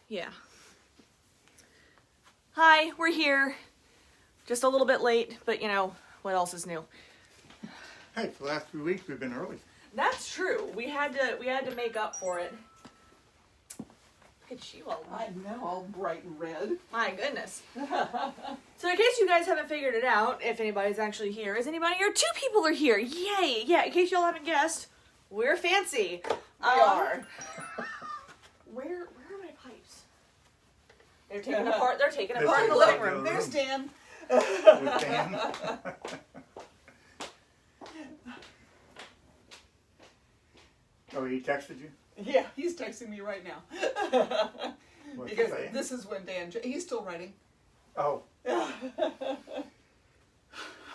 Yeah. Hi, we're here. Just a little bit late, but you know, what else is new? Hey, for the last 3 weeks we've been early. That's true. We had to make up for it. Look at you all. I know, all bright and red. My goodness. So in case you guys haven't figured it out, if anybody's actually here, is anybody here? 2 people are here. Yay! Yeah, in case y'all haven't guessed, we're fancy. We are. Where are my pipes? They're taken apart. They're taken apart in the taken living apart. room. There's Dan. With Dan. Oh, he texted you? Yeah, he's texting me right now. What's he Because saying? this is when Dan, he's still writing. Oh.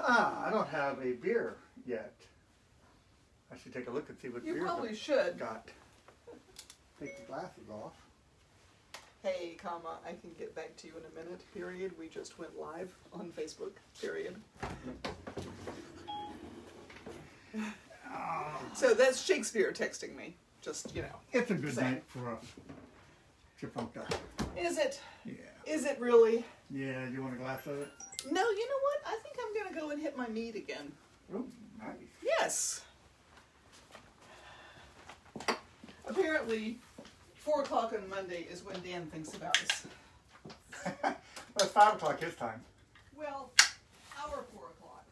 I don't have a beer yet. I should take a look and see what You beers probably I've should. got. Take the glasses off. Hey, comma, I can get back to you in a minute, period. We just went live on Facebook, period. So that's Shakespeare texting me. Just, you know. It's a good Same. night for us. Chipmunka. Is it? Yeah. Is it really? Yeah, you want a glass of it? No, you know what? I think I'm going to go and hit my meat again. Oh, nice. Yes. Apparently, 4 o'clock on Monday is when Dan thinks about us. Well, it's 5 o'clock his time. Well, our 4 o'clock.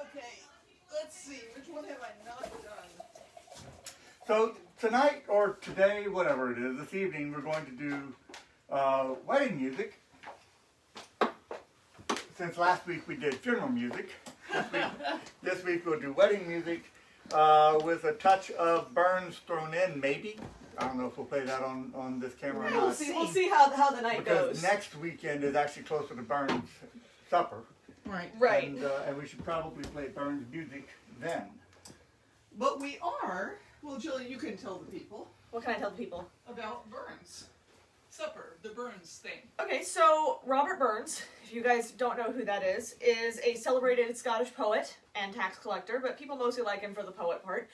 Okay, let's see. Which one have I not done? So tonight or today, whatever it is, this evening, we're going to do wedding music. Since last week we did funeral music, this week we'll do wedding music with a touch of Burns thrown in, maybe. I don't know if we'll play that on this camera or We'll not. see. We'll see how the night Because goes. next weekend is actually closer to Burns' supper. Right. Right. And we should probably play Burns music then. But we are, well, Jillian, you can tell the people What can I tell the people? about Burns. Supper, the Burns thing. Okay, so Robert Burns, if you guys don't know who that is a celebrated Scottish poet and tax collector, but people mostly like him for the poet part.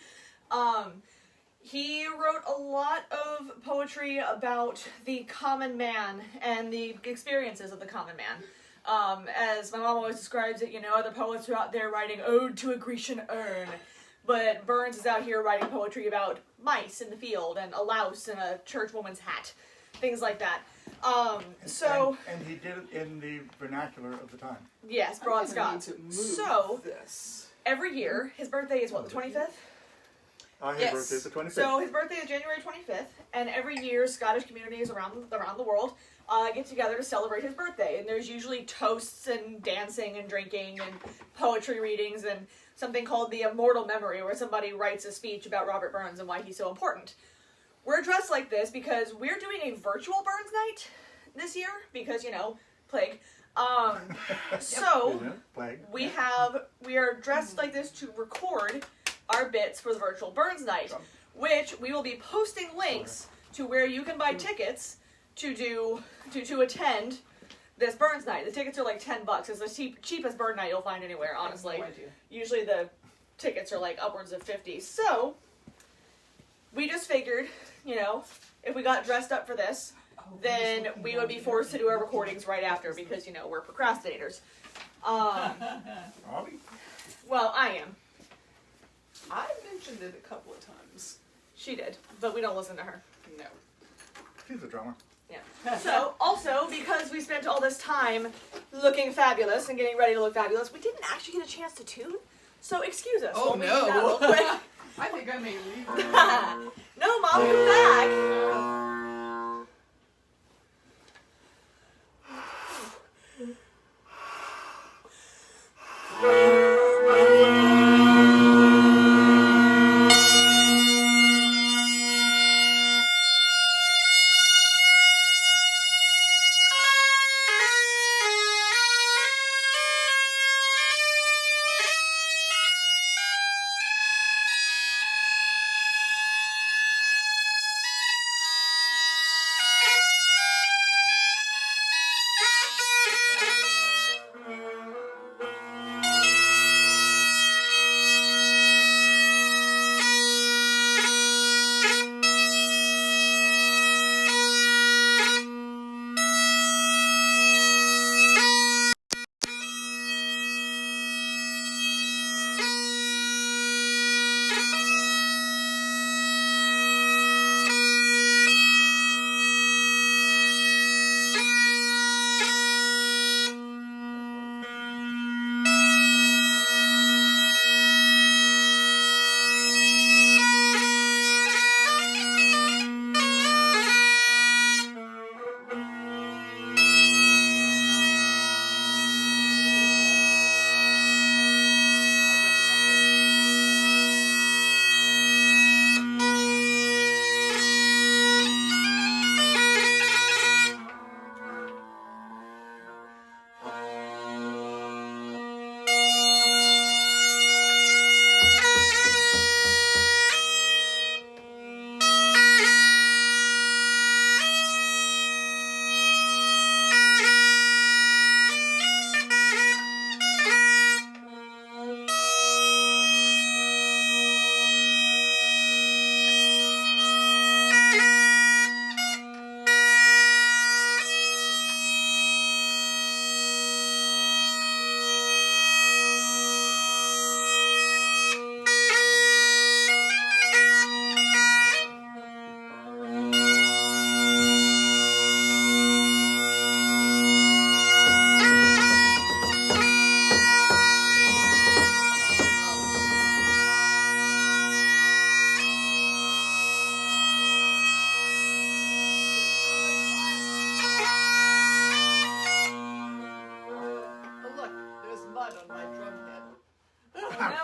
He wrote a lot of poetry about the common man and the experiences of the common man. As my mom always describes it, you know, other poets are out there writing Ode to a Grecian Urn, but Burns is out here writing poetry about mice in the field and a louse in a churchwoman's hat. Things like that. And he did it in the vernacular of the time. Yes, broad Scots. So, this. every year, his birthday is what, the 25th? His Yes. birthday is the 25th. So his birthday is January 25th, and every year Scottish communities around the world get together to celebrate his birthday. And there's usually toasts and dancing and drinking and poetry readings and something called the Immortal Memory, where somebody writes a speech about Robert Burns and why he's so important. We're dressed like this because we're doing a virtual Burns night this year because, you know, plague. So Plague. we are dressed like this to record our bits for the virtual Burns night, which we will be posting links to where you can buy tickets to attend this Burns night. The tickets are like $10. It's the cheapest Burn night you'll find anywhere, honestly. No idea. Usually the tickets are like upwards of $50. So we just figured, you know, if we got dressed up for this, then we would be forced to do our recordings right after because, you know, we're procrastinators. Are we? Well, I am. I mentioned it a couple of times. She did, but we don't listen to her. No. She's a drummer. Yeah. So, also, because we spent all this time looking fabulous and getting ready to look fabulous, we didn't actually get a chance to tune. So, excuse us. Oh, while we do that real no. quick. I think I may leave. No, Mom, come back.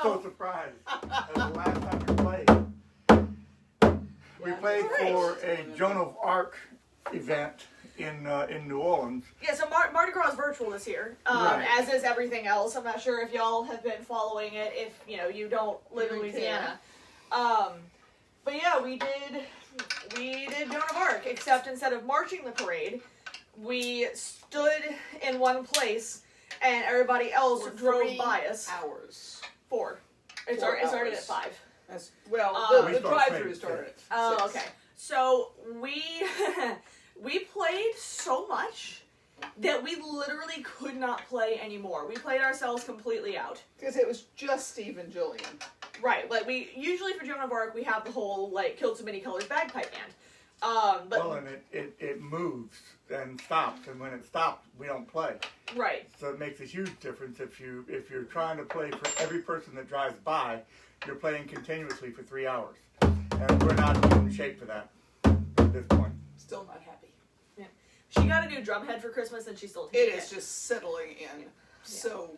so surprised. That's the last time we played. We played for a Joan of Arc event in New Orleans. Yeah, so Mardi Gras is virtual this year, Right. as is everything else. I'm not sure if y'all have been following it, if you don't live in Louisiana. But yeah, we did Joan of Arc, except instead of marching the parade, we stood in one place and everybody else For drove 3 by us. hours. 4. It 4 started hours. at 5. That's, well, We the started drive-through at started at 6. Oh, okay. So we played so much that we literally could not play anymore. We played ourselves completely out. Because it was just Steve and Jillian. Right, like we usually for Joan of Arc we have the whole like Killed So Many Colors bagpipe band. But Well, and it moves and stops, and when it stops, we don't play. right, So it makes a huge difference if you're trying to play for every person that drives by. You're playing continuously for 3 hours, and we're not in shape for that at this point. Still not happy. she got a new drum head for Christmas and she's still It taking is just settling in so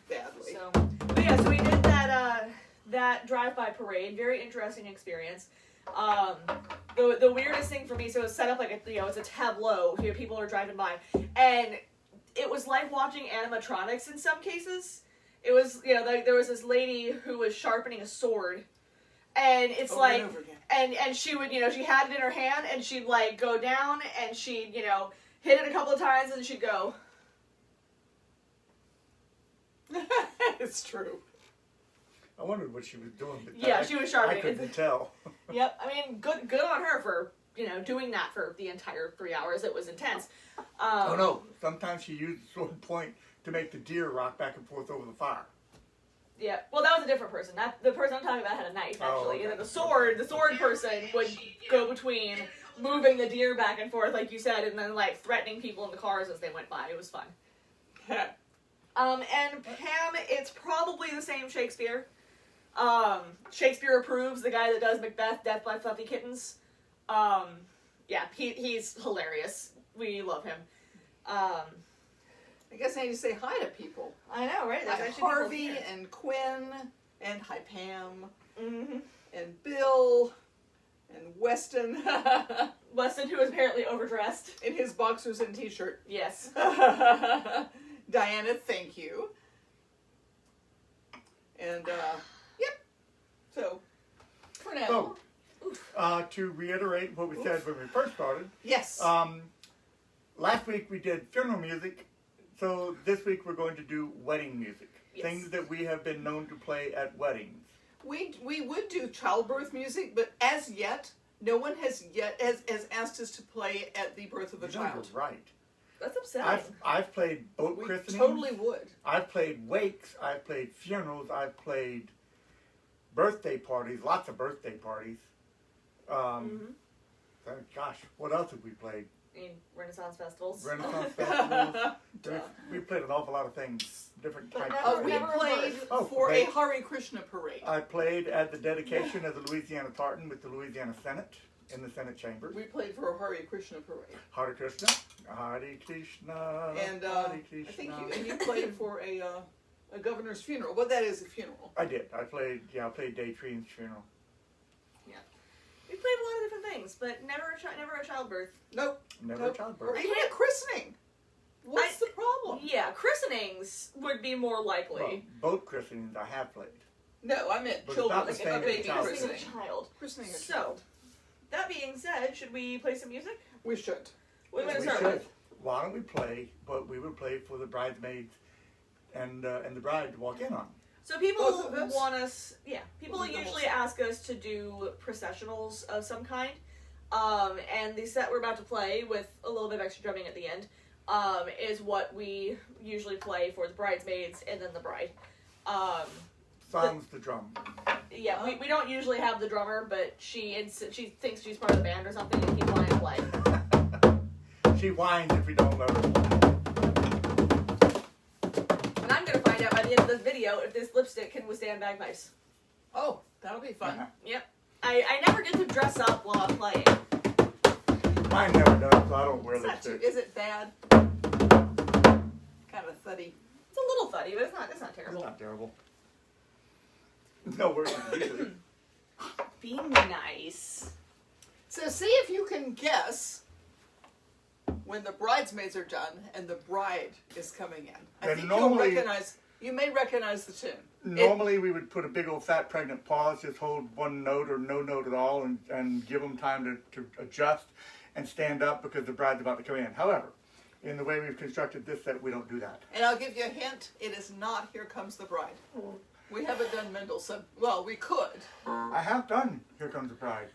badly. So, but yeah, so we did that drive-by parade. Very interesting experience. The weirdest thing for me, so it's set up like it's a tableau. People are driving by, and it was like watching animatronics in some cases. It was there was this lady who was sharpening a sword, and it's Over like and over again. and she would she had it in her hand and she'd like go down and she'd hit it a couple of times and she'd go. It's true. I wondered what she was doing. But Yeah, she was sharpening. I couldn't tell. Yep, I mean, good on her for doing that for the entire 3 hours. It was intense. Oh no! Sometimes she used the sword point to make the deer rock back and forth over the fire. Yeah, well, that was a different person. The person I'm talking about had a knife actually. Oh, okay. And then the sword person would go between moving the deer back and forth, like you said, and then like threatening people in the cars as they went by. It was fun. And Pam, it's probably the same Shakespeare. Shakespeare approves, the guy that does Macbeth, Death by Fluffy Kittens. Yeah, he's hilarious. We love him. I guess I need to say hi to people. I know, right? There's Hi actually people Harvey here. and Quinn and hi Pam Mm-hmm. and Bill and Weston Weston, who is apparently overdressed. in his boxers and t-shirt. Yes. Diana, thank you. And yep. So for now, So, to reiterate what we said when we first started, yes. last week we did funeral music, so this week we're going to do wedding music. Yes. Things that we have been known to play at weddings. We would do childbirth music, but as yet, no one has asked us to play at the birth of a You know, child. you're right. That's upsetting. I've played boat We christenings. totally would. I've played wakes. I've played funerals. I've played birthday parties. Lots of birthday parties. Gosh, what else have we played? Renaissance festivals. Renaissance festivals. We played an awful lot of things, different But types never- of We things. never- played Oh, for played. a Hare Krishna parade. I played at the dedication of the Louisiana Tartan with the Louisiana Senate in the Senate chamber. We played for a Hare Krishna parade. Hare Krishna, Hare Krishna, And Hare I Krishna. think you played for a governor's funeral. Well, that is a funeral. I did. I played Day Treen's funeral. We played a lot of different things, but never a childbirth. Nope. Never Nope. a childbirth. Or even a christening. What's the problem? Yeah, christenings would be more likely. Well, boat christenings I have played. No, I meant But it's children. not the Like same a as baby child. Christening christening. a child. Christening a So, child. that being said, should we play some music? We should. What are we We going to start should. with? Why don't we play? But we would play for the bridesmaids and the bride to walk in on. So people Both of us? want us, people We'll do the whole usually set. ask us to do processionals of some kind. And the set we're about to play with a little bit of extra drumming at the end, is what we usually play for the bridesmaids and then the bride. Sounds the drum. Yeah, we don't usually have the drummer, but she thinks she's part of the band or something and keeps wanting to play. She whines if we don't let her. And I'm going to find out by the end of this video if this lipstick can withstand bagpipes. Oh, that'll be fun. Uh-huh. Yep. I never get to dress up while I'm playing. Mine never does, so I don't wear It's not too, lipstick. is it bad? Kind of thuddy. It's a little funny, but it's not It's terrible. not terrible. No worries either. Be nice. So see if you can guess when the bridesmaids are done and the bride is coming in. I And think normally- you may recognize the tune. Normally we would put a big old fat pregnant pause, just hold one note or no note at all, and give them time to adjust and stand up because the bride's about to come in. However, in the way we've constructed this set, we don't do that. And I'll give you a hint, it is not Here Comes the Bride. We haven't done Mendelssohn. Well, we could. I have done Here Comes the Bride.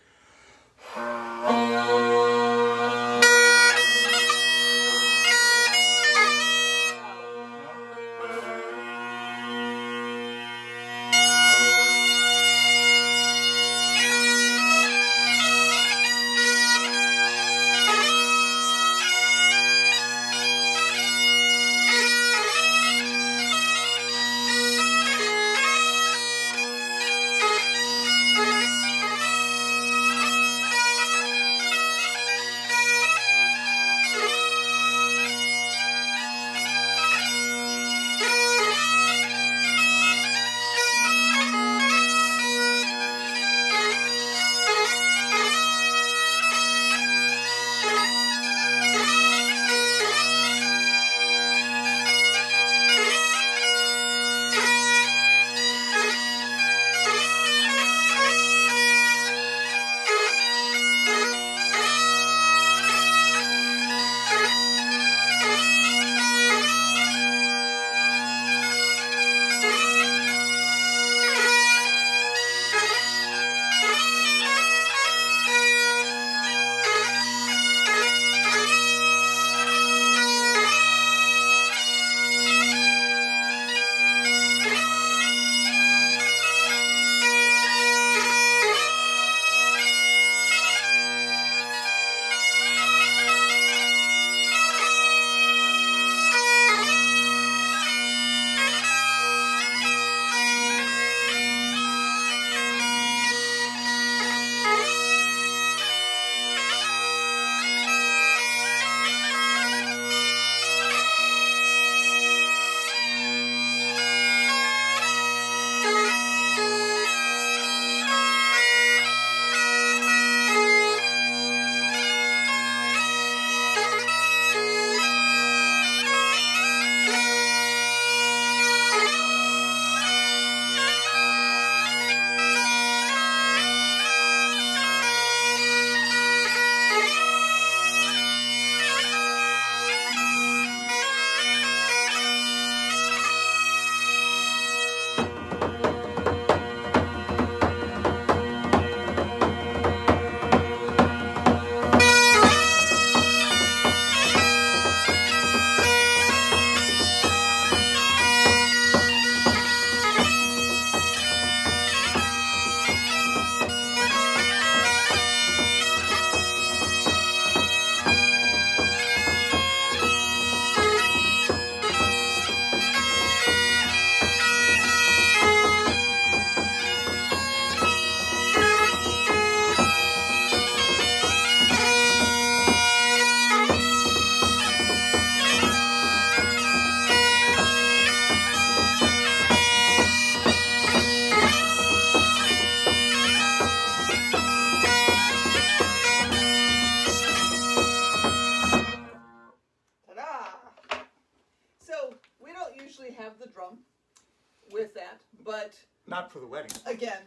with that, but Not for the wedding. again,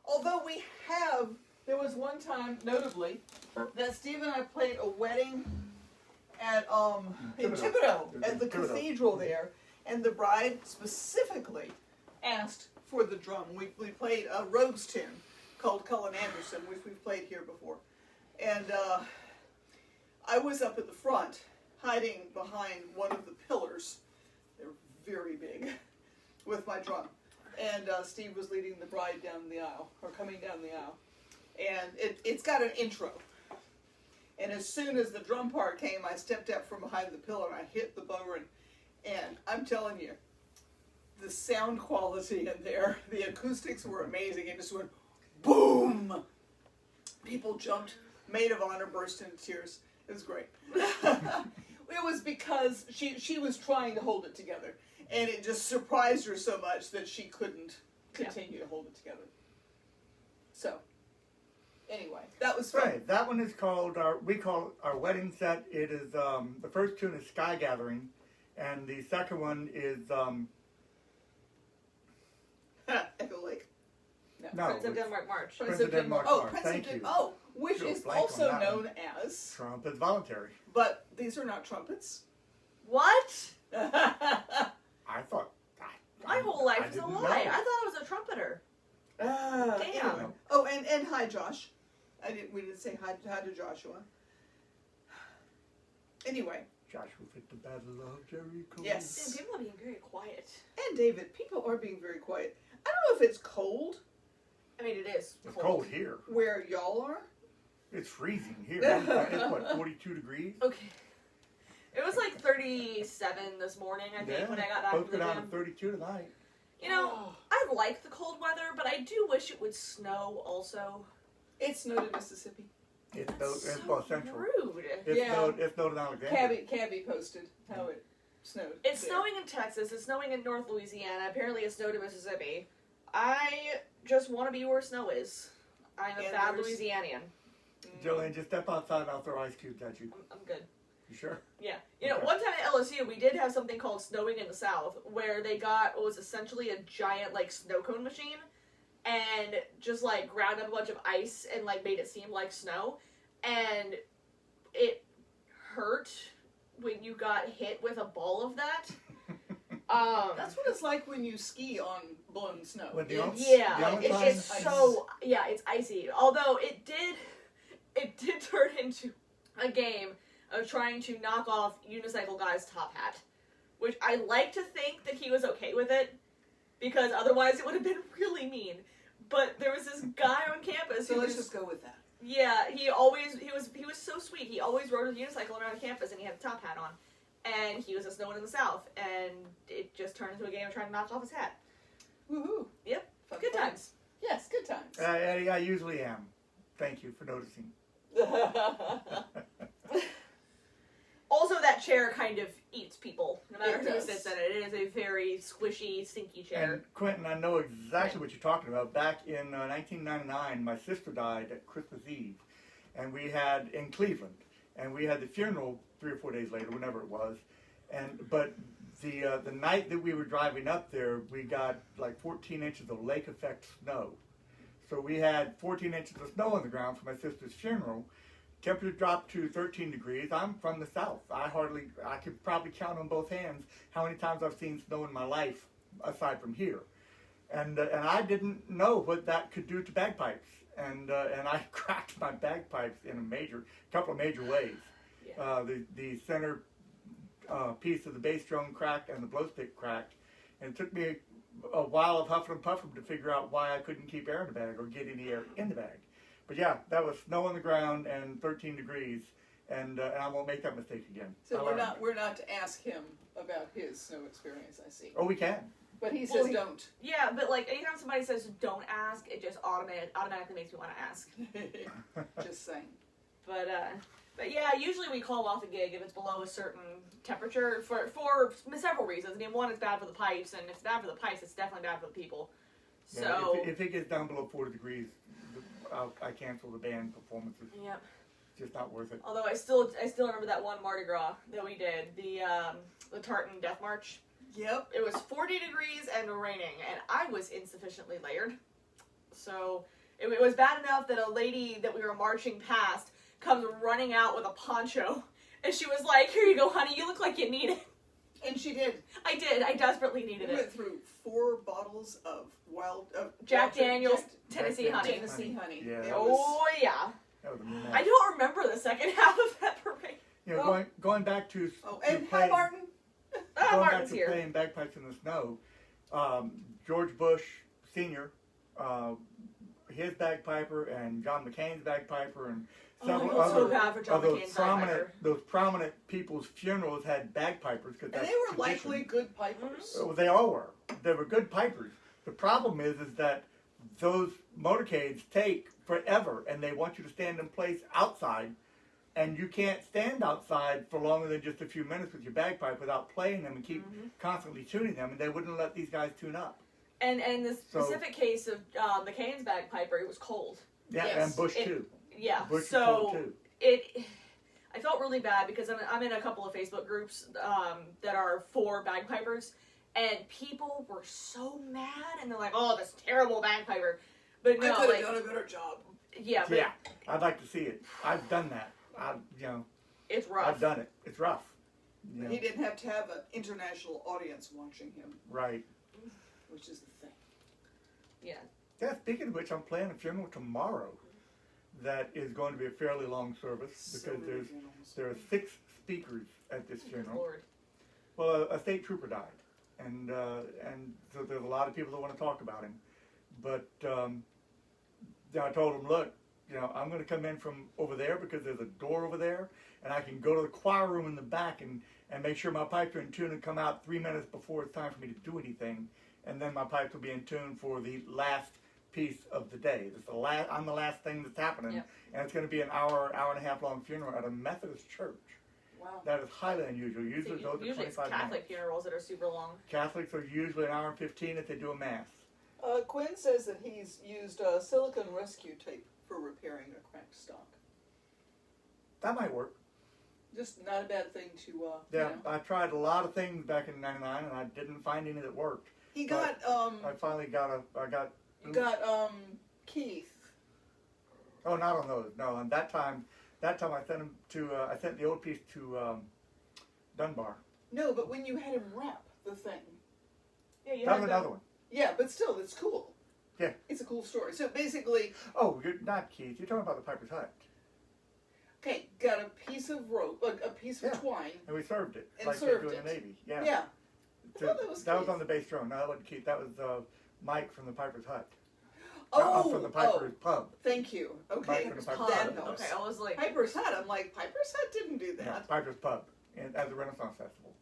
although we have, there was one time, notably, that Steve and I played a wedding at in Thibodeau, at the Thibodeau. cathedral there, and the bride specifically asked for the drum. We played a Rogues tune called Cullen Anderson, which we've played here before, and I was up at the front, hiding behind one of the pillars. They're very big, with my drum. And Steve was leading the bride down the aisle, or coming down the aisle. And it's got an intro. And as soon as the drum part came, I stepped out from behind the pillar and I hit the bowline. And I'm telling you, the sound quality in there, the acoustics were amazing. It just went boom! People jumped, maid of honor burst into tears. It was great. It was because she was trying to hold it together. And it just surprised her so much that she couldn't continue to hold it together. So, anyway, that was fun. Right, that one is called, we call it our wedding set. It is, the first tune is Sky Gathering, and the second one is, Echo Lake. no, Prince of it's Denmark March. Prince of Denmark Oh, March. Prince Thank of you. Denmark. Oh, which Drew a is blank on also that known one. as. Trump is voluntary. But these are not trumpets. What? I thought, My whole life I was a didn't lie. know. I thought it was a trumpeter. Damn. Anyway. Oh, and hi, Josh. We didn't say hi to Joshua. Anyway, Joshua fit the battle of Jericho. yes. Damn, people are being very quiet. And David, people are being very quiet. I don't know if it's cold I mean, it is It's cold here. where y'all are. It's freezing here. It's what, 42 degrees? Okay. It was like 37 this morning, I think, when I got back Both from go the down gym. to 32 tonight. You know, I like the cold weather, but I do wish it would snow also. It snowed in Mississippi. It's That's well, so central. rude. It's snowed in Alexandria. Cabby posted how it snowed. It's there. snowing in Texas. It's snowing in North Louisiana. Apparently, it snowed in Mississippi. I just want to be where snow is. I'm a And bad there's- Louisianian. Jillian, just step outside and I'll throw ice cubes at you. I'm good. You sure? Yeah. You know, Okay. one time at LSU, we did have something called Snowing in the South, where they got what was essentially a giant, like, snow cone machine and just, like, ground up a bunch of ice and, like, made it seem like snow. And it hurt when you got hit with a ball of that. That's what it's like when you ski on blown snow. When the only- Yeah, the only it's time- so, yeah, it's icy. Although it did turn into a game of trying to knock off Unicycle Guy's top hat, which I like to think that he was okay with it, because otherwise it would have been really mean. But there was this guy on campus So who let's was, just go with that. yeah, he was so sweet. He always rode his unicycle around campus and he had a top hat on. And he was just snowing in the South, and it just turned into a game of trying to knock off his hat. Woohoo. Yep. Fun Good fun. times. Yes, good times. I usually am. Thank you for noticing. Also, that chair kind of eats people, no matter It who does. sits in it. It is a very squishy, stinky chair. And Quentin, I know exactly what you're talking about. Back in 1999, my sister died at Christmas Eve, and we had in Cleveland, and we had the funeral 3 or 4 days later, whenever it was. But the night that we were driving up there, we got like 14 inches of lake effect snow. So we had 14 inches of snow on the ground for my sister's funeral. Temperature dropped to 13 degrees. I'm from the South. I could probably count on both hands how many times I've seen snow in my life, aside from here. And I didn't know what that could do to bagpipes. And I cracked my bagpipes in a couple of major ways. Yeah. The center piece of the bass drum cracked and the blow stick cracked. And it took me a while of huffing and puffing to figure out why I couldn't keep air in the bag or get any air in the bag. But yeah, that was snow on the ground and 13 degrees, and I won't make that mistake again. So I learned. we're not to ask him about his snow experience, I see. Oh, we can. But he Well, says don't. Yeah, but like anytime somebody says don't ask, it just automatically makes me want to ask. Just saying. But yeah, usually we call off a gig if it's below a certain temperature for several reasons. I mean, one, it's bad for the pipes, and if it's bad for the pipes, it's definitely bad for the people. Yeah, So if it gets down below 40 degrees, I cancel the band performances. yep. It's just not worth it. Although I still remember that one Mardi Gras that we did, the Tartan Death March. Yep. It was 40 degrees and raining, and I was insufficiently layered. So it was bad enough that a lady that we were marching past comes running out with a poncho, and she was like, "Here you go, honey. You look like you need it." And she did. I did. I desperately needed We it. went through 4 bottles of Jack Daniels Tennessee Jack honey. Daniels. Tennessee honey. Yeah. It was- Oh yeah. That was a mess. I don't remember the second half of that parade. You know, Well- going back to Oh, to and hi, playing- Martin. going back Martin's to here. playing bagpipes in the snow, George Bush Sr., his bagpiper, and John McCain's bagpiper, and Oh, I several feel so other bad for John of those McCain's prominent bagpiper. those prominent people's funerals had bagpipers because And that's they were tradition. likely good pipers. Well, they all were. They were good pipers. The problem is that those motorcades take forever, and they want you to stand in place outside, and you can't stand outside for longer than just a few minutes with your bagpipe without playing them and keep constantly tuning them, and they wouldn't let these guys tune up. And the specific case of McCain's bagpiper, it was cold. Yeah, Yes. and Bush too. Yeah, Bush was so cold too. I felt really bad because I'm in a couple of Facebook groups that are for bagpipers, and people were so mad, and they're like, "Oh, this terrible bagpiper." But no, I could like, have done a better job. yeah, but Yeah, I'd like to see it. I've done that. it's rough. I've done it. It's rough. You know, He didn't have to have an international audience watching him, right. which is the thing. Yeah. Yeah, speaking of which, I'm playing a funeral tomorrow that is going to be a fairly long service because there are 6 speakers at this Good funeral. Lord. Well, a state trooper died, and so there's a lot of people that want to talk about him. But I told him, look, I'm going to come in from over there because there's a door over there, and I can go to the choir room in the back and make sure my pipes are in tune and come out 3 minutes before it's time for me to do anything, and then my pipes will be in tune for the last piece of the day. I'm the last thing that's happening, Yep. and it's going to be an hour and a half long funeral at a Methodist church. Wow. That is highly unusual. Usually those are Usually it's 25 Catholic minutes. funerals that are super long. Catholics are usually an hour and 15 if they do a mass. Quinn says that he's used silicone rescue tape for repairing a cracked stock. That might work. Just not a bad thing to, Yeah, I tried a lot of things back in '99 and I didn't find any that worked. He But got, I finally got you got, Keith. Oh, not on those. No, and that time I sent him to. I sent the old piece to Dunbar. No, but when you had him wrap the thing. Yeah, you That had was the- another one. Yeah, but still, it's cool. Yeah. It's a cool story. So basically, Oh, you're not Keith. You're talking about the Piper's Hut. okay, got a piece of rope, a piece of Yeah. twine. And we served it And like they served do in the it. Navy. Yeah. Yeah. I So thought that was that was Keith. on the bass drum. No, that wasn't Keith. That was Mike from the Piper's Hut. Oh, From the Piper's Pub. thank you. Okay, Mike from the Piper's that Hut. helps. Okay, I was like, Piper's Hut. I'm like, Piper's Hut didn't do Yeah, that. Piper's Pub at the Renaissance Festival.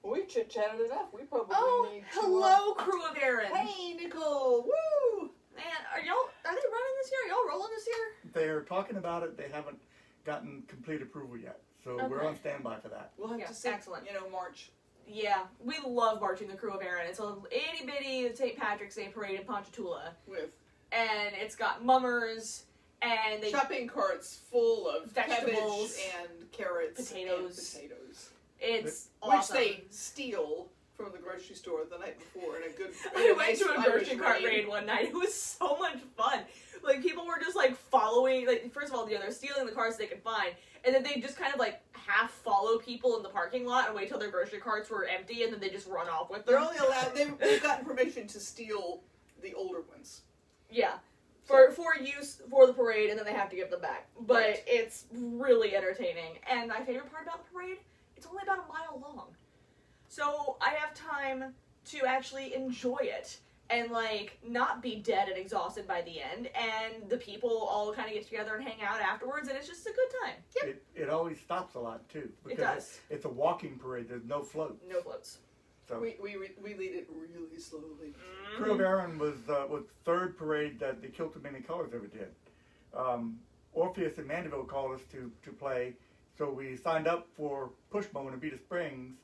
Well, we chit-chatted it up. We probably oh, need to... hello, crew of Aaron. Hey, Nicole. Woo! Man, are they running this year? Are y'all rolling this year? They're talking about it. They haven't gotten complete approval yet. So we're Okay. on standby for that. We'll have Yeah, to see. excellent. March. Yeah, we love marching the crew of Aaron. It's a itty bitty St. Patrick's Day parade in Ponchatoula, With and it's got mummers and shopping carts full of Vegetables, cabbage and carrots potatoes. and potatoes. It's Which awesome. they steal from the grocery store the night before in a good. I went to a nice grocery Irish cart rain. raid one night. It was so much fun. Like, people were just like following. Like, first of all, they're stealing the carts they could find, and then they just kind of like half follow people in the parking lot and wait till their grocery carts were empty, and then they just run off with them. They're only allowed. They've gotten permission to steal the older ones. Yeah. For use for the parade, and then they have to give them back. But Right. it's really entertaining. And my favorite part about the parade, it's only about a mile long. So I have time to actually enjoy it and, like, not be dead and exhausted by the end. And the people all kind of get together and hang out afterwards, and it's just a good time. Yep. It always stops a lot too. It Because does. it's a walking parade. There's no float. No floats. So We lead it really slowly. Crew of Aaron was the third parade that the Kilt of Many Colors ever did. Orpheus and Mandeville called us to play, so we signed up for Pushmo in Abita Springs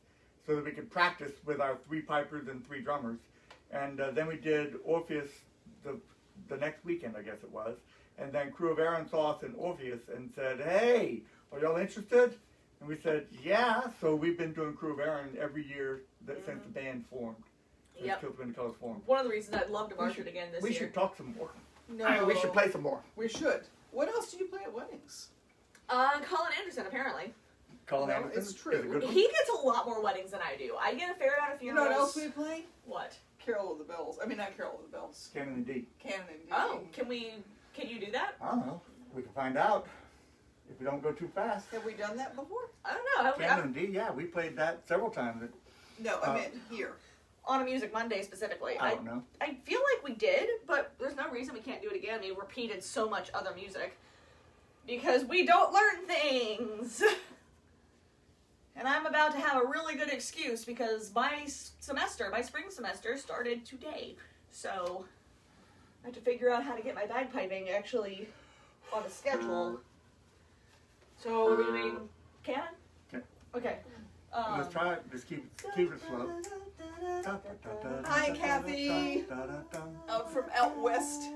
so that we could practice with our 3 pipers and 3 drummers. And then we did Orpheus the next weekend, I guess it was. And then Crew of Aaron saw us in Orpheus and said, "Hey, are y'all interested?" And we said, "Yeah." So we've been doing Crew of Aaron every year since the band formed. Since Yep. Kilt of Many Colors formed. One of the reasons I'd love to march it again this We year. should talk some more. No, We should play some more. We should. What else do you play at weddings? Colin Anderson, apparently. Colin Well, Anderson it's is true. a good one. He gets a lot more weddings than I do. I get a fair amount of You know funerals. what else we play? What? Carol of the Bells. I mean, not Carol of the Bells. Canon and D. Canon and D. Oh, can you do that? I don't know. We can find out if we don't go too fast. Have we done that before? I don't know. Canon and D, yeah, we played that several times. No, I meant here. On a Music Monday specifically. I don't know. I feel like we did, but there's no reason we can't do it again. We repeated so much other music. Because we don't learn things. And I'm about to have a really good excuse because my spring semester started today. So I have to figure out how to get my bagpiping actually on a schedule. So are we doing canon? Okay. Okay. Let's try it. Just keep it slow. Hi, Kathy. Out from out west.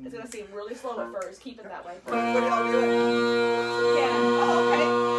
It's gonna seem really slow at first. Keep it that way. What y'all doing? Yeah. Oh, okay.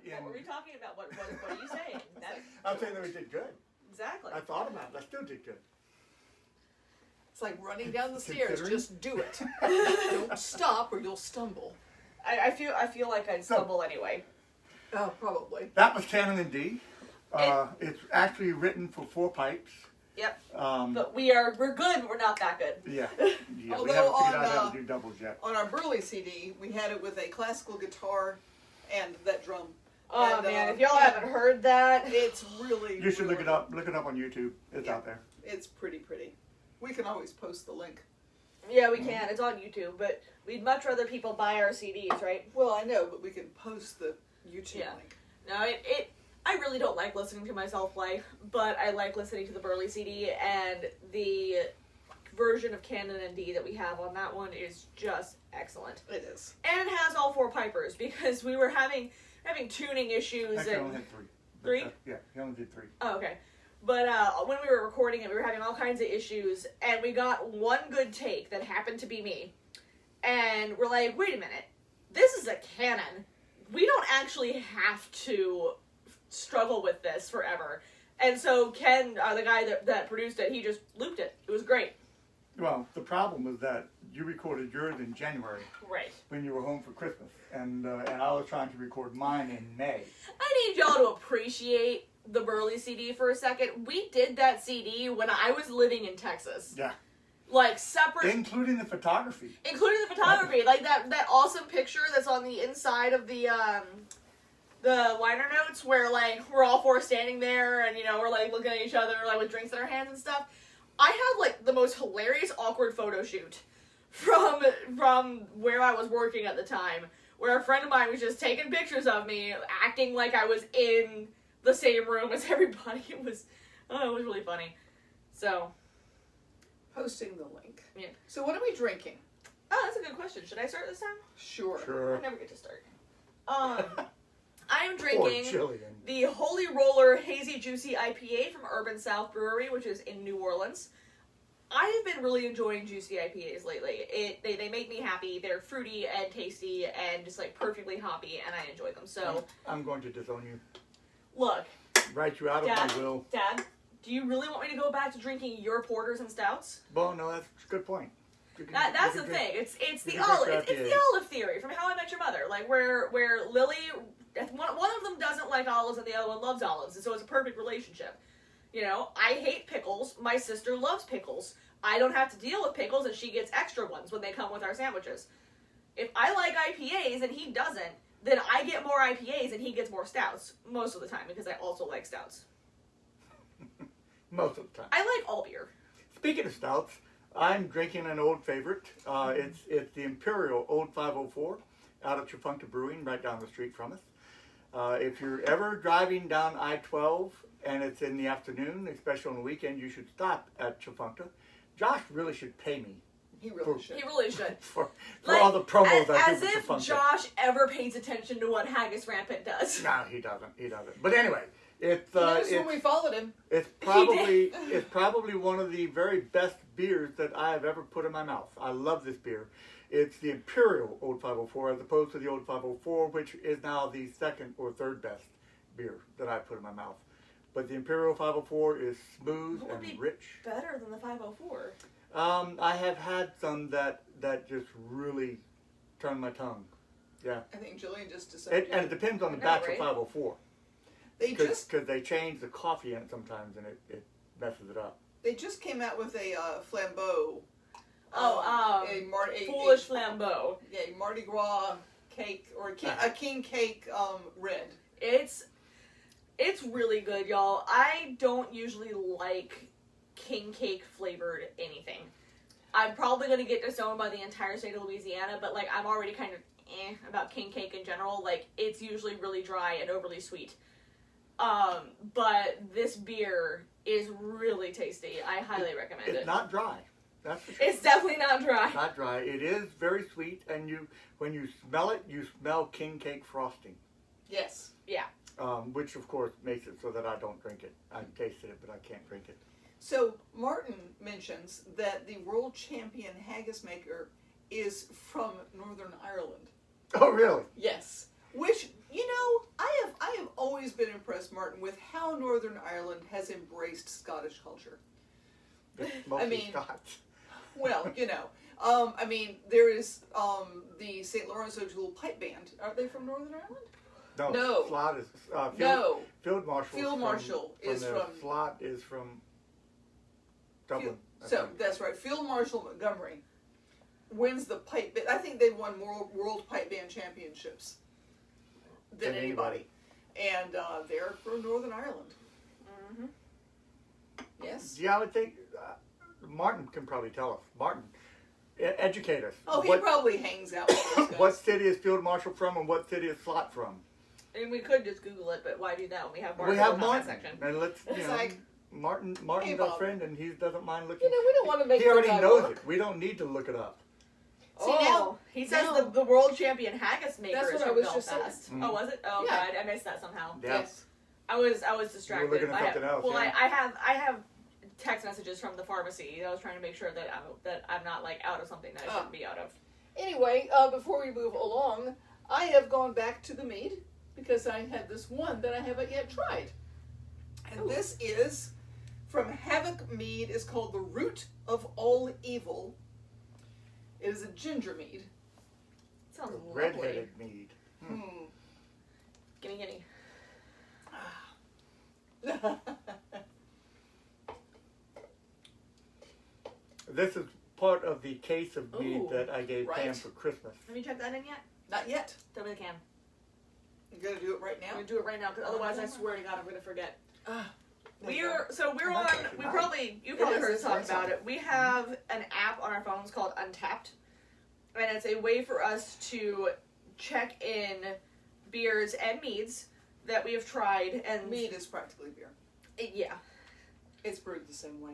What were we talking about? What are you saying? I'm saying that we did good. Exactly. I thought about it. I still did good. It's like running down the stairs. Considering? Just do it. Don't stop or you'll stumble. I feel like I'd stumble anyway. Oh, probably. That was Canon in D. It's actually written for 4 pipes. Yep. But we're good. We're not that good. Yeah. We Although haven't figured on, out how to do doubles yet. On our Burley CD, we had it with a classical guitar and that drum. Oh And, man, if y'all haven't heard that, it's really. You should really, look it up. Look it up on YouTube. It's out there. It's pretty. We can always post the link. yeah, we can. It's on YouTube, but we'd much rather people buy our CDs, right? Well, I know, but we can post the YouTube Yeah. link. No, I really don't like listening to myself play, but I like listening to the Burley CD, and the version of Canon and D that we have on that one is just excellent. It is. And it has all 4 pipers, because we were having tuning issues. Actually, I and only had 3. But, 3? Yeah, he only did 3. Oh, okay. But when we were recording it, we were having all kinds of issues, and we got one good take that happened to be me. And we're like, wait a minute, this is a Canon. We don't actually have to struggle with this forever. And so Ken, the guy that produced it, he just looped it. It was great. Well, the problem was that you recorded yours in January Right. when you were home for Christmas, and I was trying to record mine in May. I need y'all to appreciate the Burley CD for a second. We did that CD when I was living in Texas. Yeah. Like, separate... Including the photography. Including the photography. Like, that awesome picture that's on the inside of the liner notes where, like, we're all 4 standing there and, you know, we're, like, looking at each other, like, with drinks in our hands and stuff. I have, like, the most hilarious, awkward photo shoot from where I was working at the time, where a friend of mine was just taking pictures of me, acting like I was in the same room as everybody. It was really funny. So, Posting the link. Yeah. So what are we drinking? oh, that's a good question. Should I start this time? Sure. Sure. I never get to start. I am Poor drinking Jillian. the Holy Roller Hazy Juicy IPA from Urban South Brewery, which is in New Orleans. I have been really enjoying juicy IPAs lately. They make me happy. They're fruity and tasty and just like perfectly hoppy, and I enjoy them. So, I'm going to disown you. look, Write you out of Dad. my will. Dad, do you really want me to go back to drinking your porters and stouts? Well, no, that's a good point. You can- That's you the can drink- thing. It's the you can olive. drink It's the IPAs. olive theory from How I Met Your Mother. Like where Lily, one of them doesn't like olives and the other one loves olives, and so it's a perfect relationship. You know, I hate pickles. My sister loves pickles. I don't have to deal with pickles, and she gets extra ones when they come with our sandwiches. If I like IPAs and he doesn't, then I get more IPAs and he gets more stouts most of the time because I also like stouts. Most of the time. I like all beer. Speaking of stouts, I'm drinking an old favorite. It's the Imperial Old 504 out of Chifuncta Brewing, right down the street from us. If you're ever driving down I-12 and it's in the afternoon, especially on the weekend, you should stop at Chifuncta. Josh really should pay me He really should. He really should. for Like, all the promos I do as for if Chifuncta. Josh ever pays attention to what Haggis Rampant does. No, he doesn't. He doesn't. But anyway, it's He knows when it's we followed him. It's probably one of the very best beers that I have ever put in my mouth. I love this beer. It's the Imperial Old 504 as opposed to the Old 504, which is now the second or third best beer that I put in my mouth. But the Imperial 504 is smooth What would be and rich. better than the 504? I have had some that just really turn my tongue. Yeah. I think Jillian just decided. And it depends on the I know, batch right? of 504. They just Because they change the coffee in it sometimes and it messes it up. came out with a flambeau. Foolish flambeau. A Mardi Gras cake or a king cake red. It's really good, y'all. I don't usually like king cake flavored anything. I'm probably gonna get disowned by the entire state of Louisiana, but like I'm already kind of about king cake in general. Like it's usually really dry and overly sweet. But this beer is really tasty. I highly recommend it. It's not dry. That's for sure. It's definitely not dry. Not dry. It is very sweet, and when you smell it, you smell king cake frosting, Yes. Yeah. which of course makes it so that I don't drink it. I've tasted it, but I can't drink it. So Martin mentions that the world champion haggis maker is from Northern Ireland. Oh, really? Yes. Which, you know, I have always been impressed, Martin, with how Northern Ireland has embraced Scottish culture. It's mostly mean- Scots. Well, you know, I mean, there is the St. Lawrence O'Toole Pipe Band. Are they from Northern Ireland? No. No. Slot is No. Field Marshal. Field Marshal is there. from- Slot is from Dublin. I So think. that's right. Field Marshal Montgomery wins the pipe band. I think they've won more world pipe band championships than anybody. And they're from Northern Ireland. Mm-hmm. Yes. Yeah, I would think Martin can probably tell us. Martin, educate us. Oh, he What- probably hangs out with those guys. What city is Field Marshal from, and what city is Slot from? And we could just Google it, but why do that when we have Martin We have in the comment Martin, section? and let's It's like, Martin's Hey, our Bob. friend, and he doesn't mind looking. you know, we don't want to make He the already guy knows work. it. We don't need to look it up. See, now- He says now- the world champion haggis maker That's is what I from was just Belfast. saying. Oh, was it? Oh, Yeah. God, I missed that somehow. Yeah. Yes. I was distracted. looking at I have, something else, Well, yeah. I have text messages from the pharmacy. I was trying to make sure that I'm not like out of something that I shouldn't be out of. Anyway, before we move along, I have gone back to the mead because I had this one that I haven't yet tried. And Ooh. this is from Havoc Mead. It's called The Root of All Evil. It is a ginger mead. Sounds lovely. Red-headed mead. Gimme. This is part of the case of mead Ooh, that I gave Pam right. for Christmas. Have you checked that in yet? Not yet. Tell me the can. You're going to do it right I'm now? gonna do it right now, because otherwise I swear to God I'm gonna forget. Ah, We're on. I'm not touching We mine. probably you It probably is, heard us it's talk right about on. it. We have an app on our phones called Untapped, and it's a way for us to check in beers and meads that we have tried. And Mead is practically beer. Yeah, It's brewed the same way.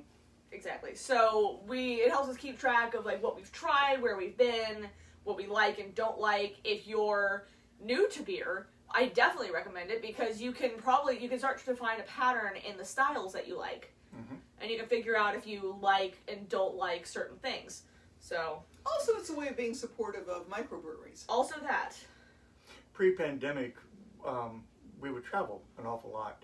exactly. So it helps us keep track of like what we've tried, where we've been, what we like and don't like. If you're new to beer, I definitely recommend it because you can start to find a pattern in the styles that you like, and you can figure out if you like and don't like certain things. So Also, it's a way of being supportive of microbreweries. also that. Pre-pandemic, we would travel an awful lot,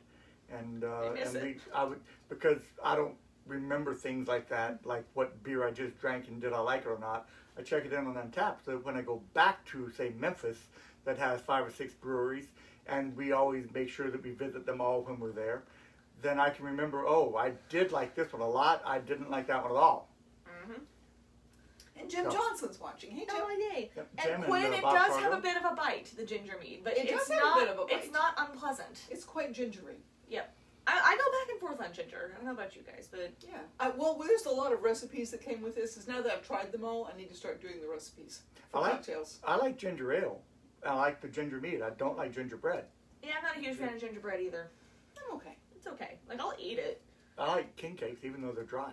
and I would, because I don't remember things like that, like what beer I just drank and did I like it or not. I check it in on Untappd, so when I go back to, say, Memphis, that has 5 or 6 breweries, and we always make sure that we visit them all when we're there, then I can remember, oh, I did like this one a lot, I didn't like that one at all. And Jim Johnson's watching. Hey, Jim. Oh, yay. Yep, And Jim Quinn, and, it Bob does Fargo. have a bit of a bite, the ginger mead, but It it's does have not, a bit of a bite. it's not unpleasant. It's quite gingery. Yep. I go back and forth on ginger. I don't know about you guys, but Yeah. Well, there's a lot of recipes that came with this. Is now that I've tried them all, I need to start doing the recipes for cocktails. I like ginger ale. I like the ginger mead. I don't like gingerbread. yeah, I'm not a huge fan of gingerbread either. I'm okay. It's okay. Like, I'll eat it. I like king cakes, even though they're dry.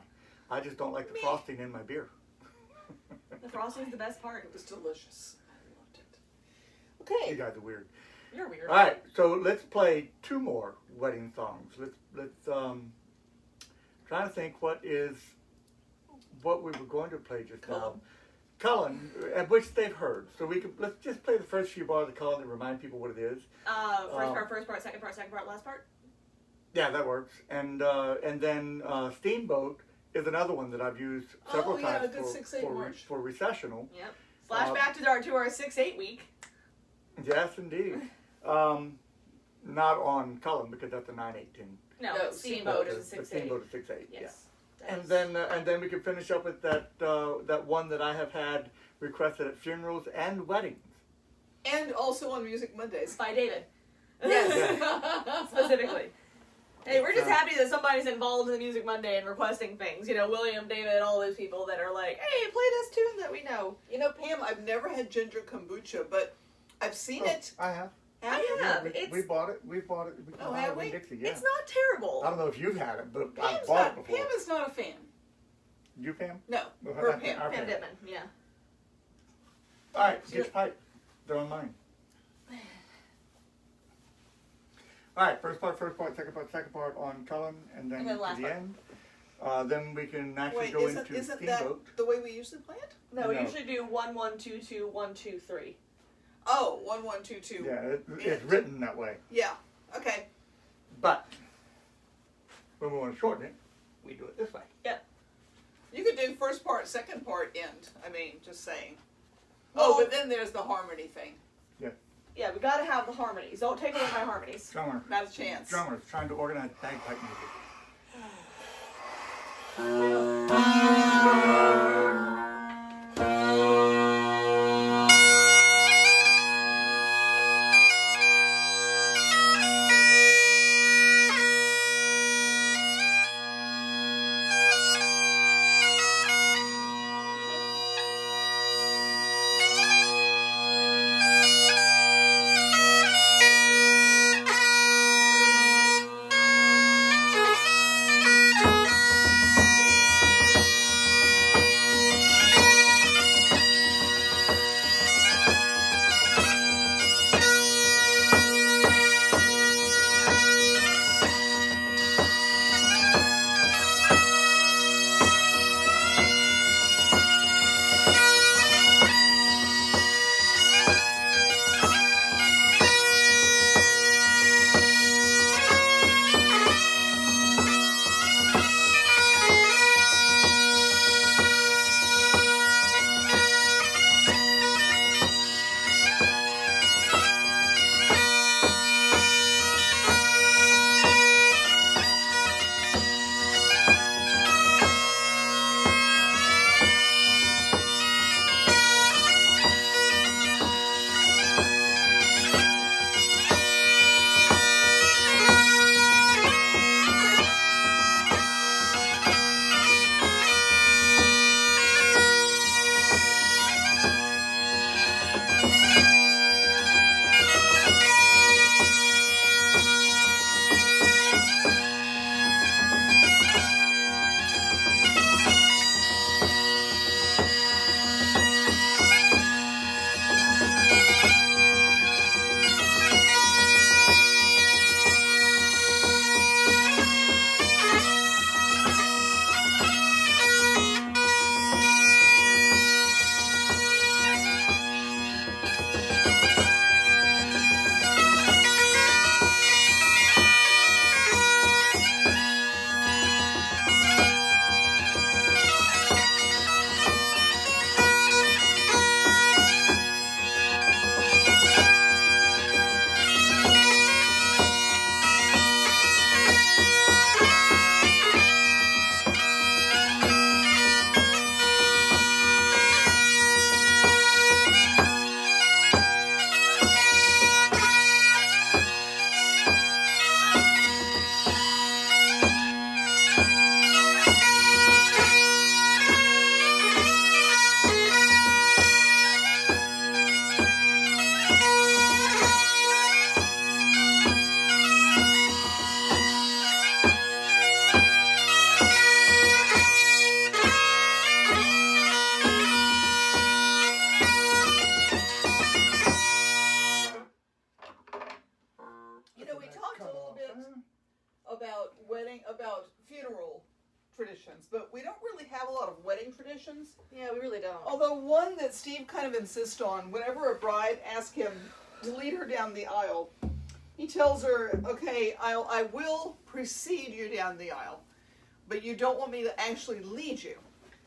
I just don't like the frosting in my beer. The frosting's the best part. It was delicious. I loved it. You Okay. guys are weird. You're weird. All right, so let's play 2 more wedding songs. Let's try to think what we were going to play just now. Cullen, which they've heard. So let's just play the first few bars of Cullen and remind people what it is. First part, second part, last part. Yeah, that works. And then Steamboat is another one that I've used several times a good 6/8 march. for recessional. Yep. Flashback to our 6/8 week. Yes, indeed. Not on Cullen because that's a 9/18. No, Steamboat is a 6/8. Steamboat is 6/8. Yes. Yeah. And then we can finish up with that one that I have had requested at funerals and weddings. And also on Music Mondays. By David. Yes. Specifically. Hey, we're just happy that somebody's involved in the Music Monday and requesting things. You know, William, David, all those people that are like, hey, play this tune that we know. You know, Pam, I've never had ginger kombucha, but I've seen it. I have. Have you? Yeah. We bought it. We bought it. We bought have it in we? Dixie, yeah. It's not terrible. I don't know if you've had it, but I Pam's bought not, it before. Pam is not a fan. You, Pam? No, Well, her our Pam. Pam Pam. Dittman, yeah. All right, get your pipe. They're on mine. All right, first part, second part on Cullen, and then And then to last the part. end. Then we can actually Wait, go isn't into that Steamboat. the way we usually play it? No, we No. usually do 1 1 2 2 1 2 3. Oh, 1 1 2 2. Yeah, it's written that way. Yeah. Okay. But when we want to shorten it, we do it this way. You could do first part, second part, end. I mean, just saying. Well- Oh, but then there's the harmony thing. Yeah, we gotta have the harmonies. Don't take away my harmonies. Drummer. Not a chance. Drummers trying to organize bagpipe music. wedding traditions. Yeah, we really don't. Although one that Steve kind of insists on, whenever a bride asks him to lead her down the aisle, he tells her, okay, I will precede you down the aisle, but you don't want me to actually lead you.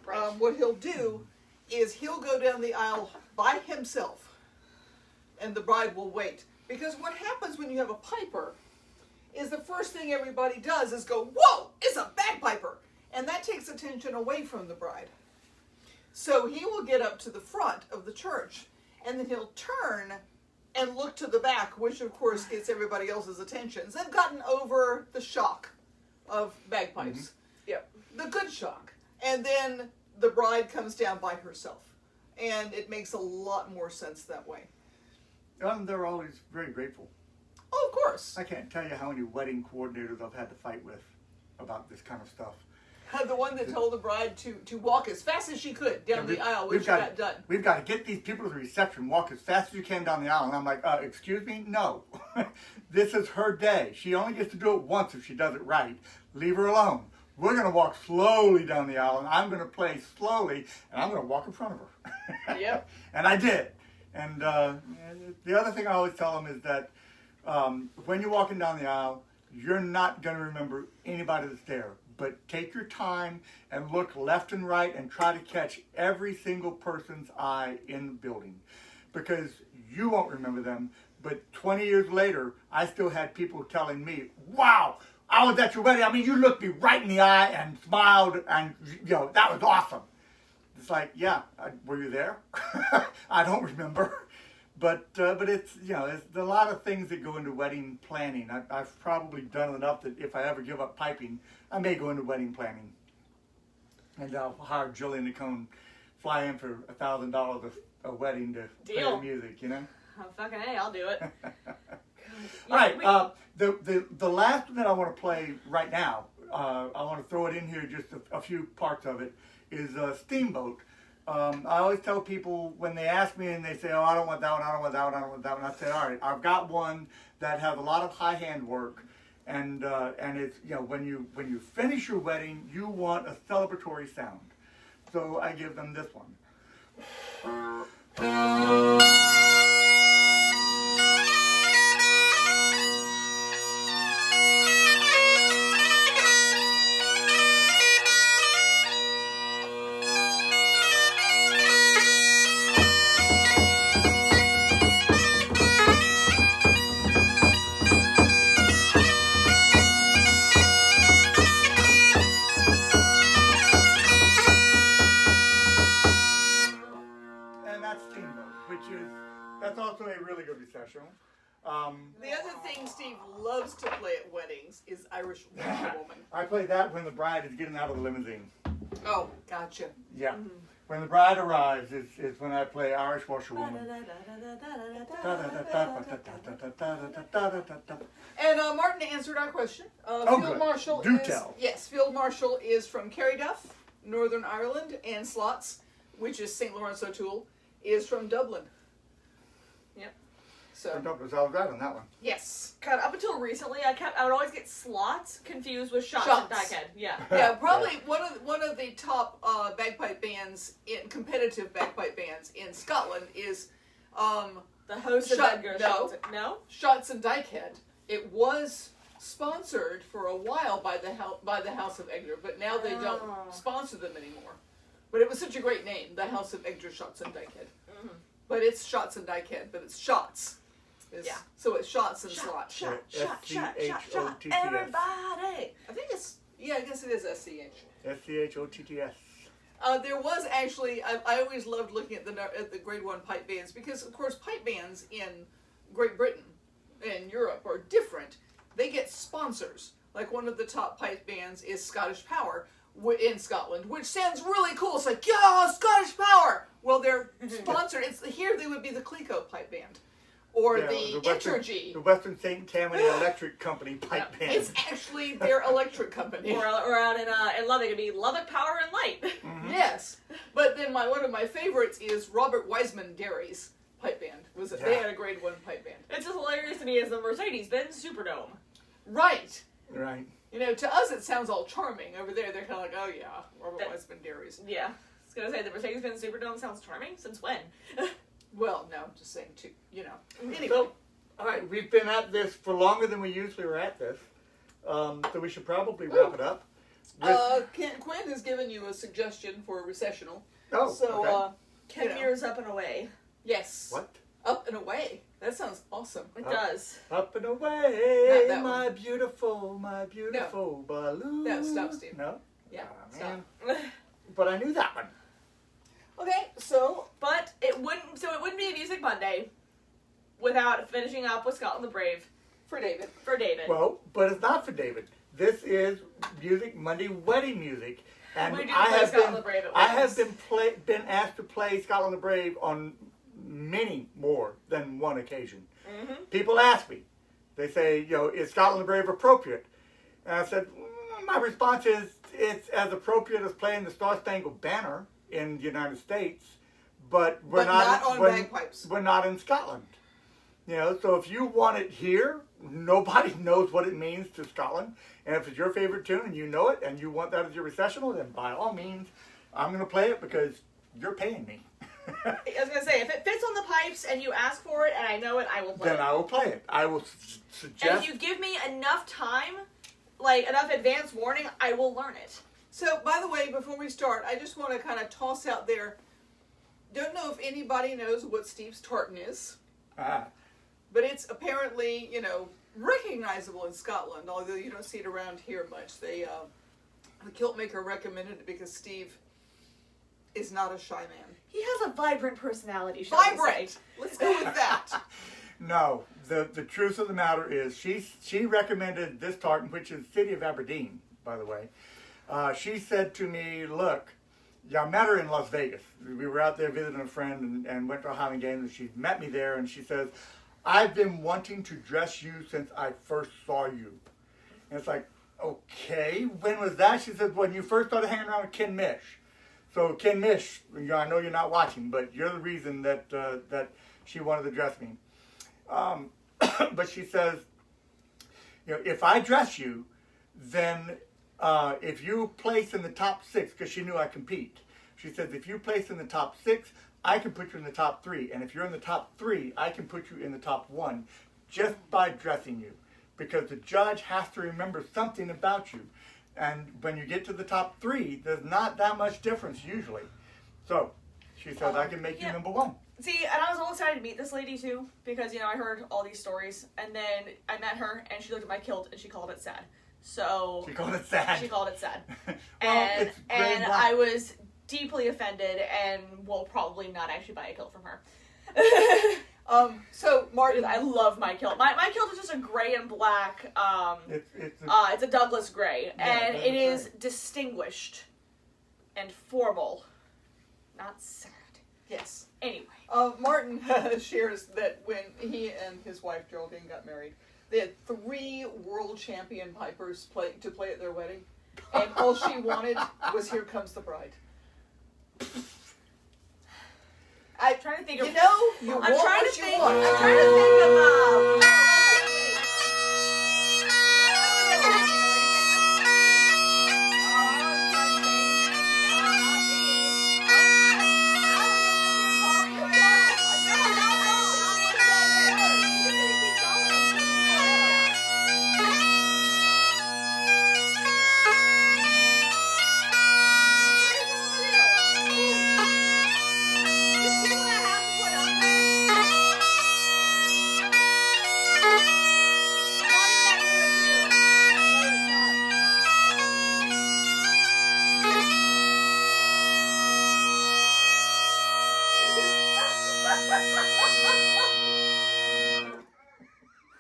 Right. What he'll do is he'll go down the aisle by himself, and the bride will wait. Because what happens when you have a piper is the first thing everybody does is go, whoa, it's a bagpiper! And that takes attention away from the bride. So he will get up to the front of the church, and then he'll turn and look to the back, which of course gets everybody else's attention. They've gotten over the shock of bagpipes. Mm-hmm. Yep. The good shock. And then the bride comes down by herself. And it makes a lot more sense that way. They're always very grateful. Oh, of course. I can't tell you how many wedding coordinators I've had to fight with about this kind of stuff. The one that told the bride to walk as fast as she could down the aisle when she got done. We've got to get these people to the reception, walk as fast as you can down the aisle. And I'm like, excuse me? No. This is her day. She only gets to do it once if she does it right. Leave her alone. We're going to walk slowly down the aisle, and I'm going to play slowly, and I'm going to walk in front of her. Yep. And I did. And the other thing I always tell them is that when you're walking down the aisle, you're not going to remember anybody that's there. But take your time and look left and right and try to catch every single person's eye in the building. Because you won't remember them, but 20 years later, I still had people telling me, wow, I was at your wedding. I mean, you looked me right in the eye and smiled, and, that was awesome. It's like, yeah, were you there? I don't remember. But it's, there's a lot of things that go into wedding planning. I've probably done enough that if I ever give up piping, I may go into wedding planning. And I'll hire Jillian to come fly in for $1,000 a wedding to play the music, Oh, fucking A, I'll do it. All right, the last one that I want to play right now, I want to throw it in here, just a few parts of it, is Steamboat. I always tell people when they ask me and they say, oh, I don't want that one, I don't want that one, I don't want that one, I say, all right, I've got one that has a lot of high hand work, and it's, when you finish your wedding, you want a celebratory sound. So I give them this one. That's also a really good recession. The other thing Steve loves to play at weddings is Irish Washerwoman. I play that when the bride is getting out of the limousine. Oh, gotcha. Yeah. Mm-hmm. When the bride arrives is when I play Irish Washerwoman. And Martin answered our question. Field Marshal Do is, tell. Yes, Field Marshal is from Carryduff, Northern Ireland, and Slots, which is St. Lawrence O'Toole, is from Dublin. Yep. So I was right on that one. yes. God, up until recently, I would always get slots confused with shots and Dykehead. Yeah. Yeah, probably one of the top bagpipe bands in competitive bagpipe bands in Scotland is The host of Edgar. No? Shots and Dykehead. It was sponsored for a while by the House of Edgar, but now they don't sponsor them anymore. But it was such a great name, the House of Edgar, Shots and Dykehead. Mm-hmm. But it's Shots and Dykehead, but it's Shots. Yeah. So it's Shots and Slots. Shot. Everybody. I think it's, I guess it is SCH. SCHOTTS. There was actually, I always loved looking at the grade 1 pipe bands because, of course, pipe bands in Great Britain and Europe are different. They get sponsors. Like one of the top pipe bands is Scottish Power in Scotland, which sounds really cool. It's like, yeah, Scottish Power! Well, they're sponsored. Here they would be the Clico pipe band. Or the Entergy. The Western St. Tammany Electric Company pipe band. It's actually their electric company. Or out in Lubbock, it'd be Lubbock Power and Light. Mm-hmm. Yes. But then one of my favorites is Robert Wiseman Dairy's pipe band. They had a grade 1 pipe band. It's as hilarious to me as the Mercedes-Benz Superdome. Right. Right. You know, to us it sounds all charming. Over there, they're kind of like, oh yeah, Robert Wiseman Dairies. Yeah. I was going to say, the Mercedes-Benz Superdome sounds charming. Since when? Well, no, I'm just saying, too, you know. Anyway. So, all right, we've been at this for longer than we usually were at this. So we should probably wrap it up. Quinn has given you a suggestion for a recessional. Oh, So, okay. 10 years up and away. Yes. What? Up and away. That sounds awesome. It does. Up and away, Not that my beautiful balloon. No, stop, Steve. No? Yeah, Oh, stop. man. But I knew that one. Okay, so But it wouldn't be a Music Monday without finishing up with Scotland the Brave for David. for David. Well, but it's not for David. This is Music Monday wedding music. And We do I play have Scotland been, the Brave at I have weddings. been asked to play Scotland the Brave on many more than one occasion. Mm-hmm. People ask me, they say, you know, is Scotland the Brave appropriate? And I said, my response is, it's as appropriate as playing the Star Spangled Banner in the United States, but we're But not on we're, bagpipes. We're not in Scotland. You know, so if you want it here, nobody knows what it means to Scotland. And if it's your favorite tune and you know it and you want that as your recessional, then by all means, I'm going to play it because you're paying me. I was going to say, if it fits on the pipes and you ask for it and I know it, I will play Then it. I will play it. I will suggest. And if you give me enough time, like enough advance warning, I will learn it. So, by the way, before we start, I just want to kind of toss out there, don't know if anybody knows what Steve's tartan is, Ah, but it's apparently, you know, recognizable in Scotland, although you don't see it around here much. The kilt maker recommended it because Steve is not a shy man. He has a vibrant personality, shall we say. Vibrant! Let's go with that. no, the truth of the matter is she recommended this tartan, which is City of Aberdeen, by the way. She said to me, look, yeah, I met her in Las Vegas. We were out there visiting a friend and went to a Highland Games, and she met me there, and she says, I've been wanting to dress you since I first saw you. And it's like, okay, when was that? She said, when you first started hanging around with Ken Mish. So Ken Mish, you know, I know you're not watching, but you're the reason that that she wanted to dress me. But she says, you know, if I dress you, then if you place in the top 6, because she knew I compete, she says, if you place in the top 6, I can put you in the top 3. And if you're in the top 3, I can put you in the top 1 just by dressing you. Because the judge has to remember something about you. And when you get to the top 3, there's not that much difference usually. So she says, I can make you number 1. See, and I was all excited to meet this lady too, because, you know, I heard all these stories, and then I met her, and she looked at my kilt, and she called it sad. So... She called it sad. She called it sad. Well, and it's gray and black. I was deeply offended, and will probably not actually buy a kilt from her. So, Martin, I love my kilt. My kilt is just a gray and black, it's a Douglas gray, Yeah, and it is distinguished and formal, not sad. yes. Anyway. Martin shares that when he and his wife Geraldine got married, they had 3 world champion pipers to play at their wedding, and all she wanted was "Here Comes the Bride." I'm trying to think of... You know, you I'm want trying what to you think. want. I'm trying to think of...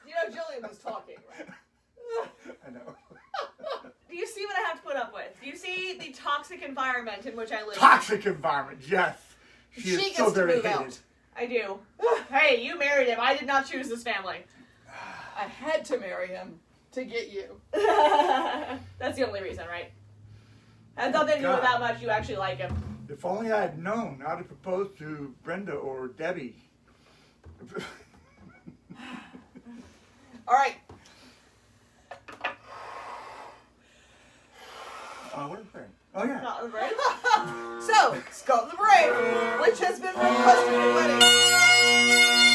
You know, Jillian was talking, right? I know. Do you see what I have to put up with? Do you see the toxic environment in which I live? Toxic environment, yes. She is She so gets to very move hated. out. I do. Hey, you married him. I did not choose this family. I had to marry him to get you. That's the only reason, right? Has nothing to do with God. how much you actually like him. If only I had known how to propose to Brenda or Debbie. All right. What are we playing? Oh, yeah. Scotland Brave. So, Scotland Brave, which has been requested at weddings.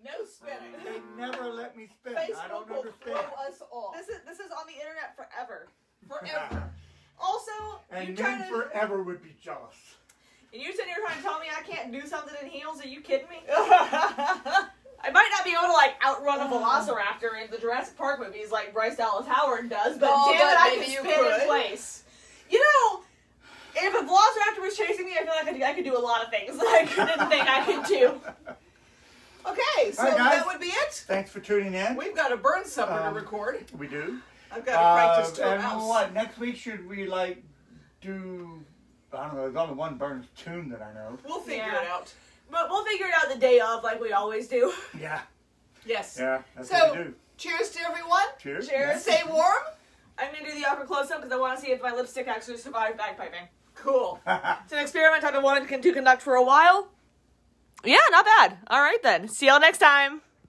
No spinning. They never let me spin. I Facebook don't will throw understand. us off. This is on the internet forever. Forever. Also, you And trying men to forever would be jealous. and you sitting here trying to tell me I can't do something in heels? Are you kidding me? I might not be able to like outrun a velociraptor in the Jurassic Park movies like Bryce Dallas Howard does, but Oh, damn it, but I maybe can you spin in could. place. You know, if a velociraptor was chasing me, I feel like I could do a lot of things that I didn't think I could do. Okay, so All right, guys. that would be it. Thanks for tuning in. We've got a burn supper to record. We do. I've got to practice to a And mouse. what? Next week should we like do? I don't know. There's only one Burns tune that I know. We'll figure Yeah. it out. But we'll figure it out the day of, like we always do. Yeah. Yes. Yeah. That's So, what we do. cheers to everyone. Cheers. Cheers. Stay warm. I'm gonna do the awkward close-up because I want to see if my lipstick actually survived bagpiping. Cool. It's an experiment I've been wanting to conduct for a while. Yeah, not bad. All right then. See y'all next time.